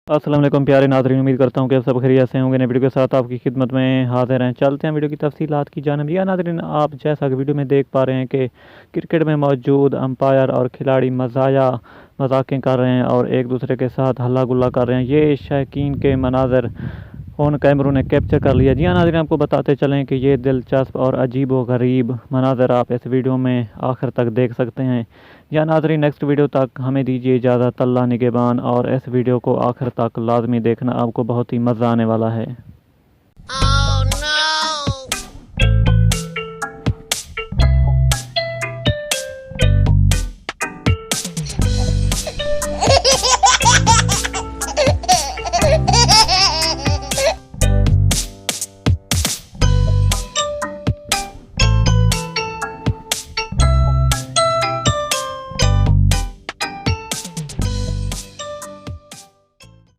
अस्सलाम वालेकुम प्यारे नाज़रीन, उम्मीद करता हूँ कि आप सब खैरियत से होंगे। नई वीडियो के साथ आपकी खिदमत में हाजिर हैं। चलते हैं वीडियो की तफसीलात की जानिब। या नाज़रीन, आप जैसा कि वीडियो में देख पा रहे हैं कि क्रिकेट में मौजूद अंपायर और खिलाड़ी मजाकें कर रहे हैं और एक दूसरे के साथ हल्ला गुल्ला कर रहे हैं। ये शौकीन के मनाजर फ़ोन कैमरों ने कैप्चर कर लिया। जी हाँ नाज़रीन, आपको बताते चलें कि ये दिलचस्प और अजीब व गरीब मनाजर आप इस वीडियो में आखिर तक देख सकते हैं। या नाज़रीन, नेक्स्ट वीडियो तक हमें दीजिए इजाज़त। अल्लाह निगहबान। और इस वीडियो को आखिर तक लाजमी देखना, आपको बहुत ही मज़ा आने वाला है।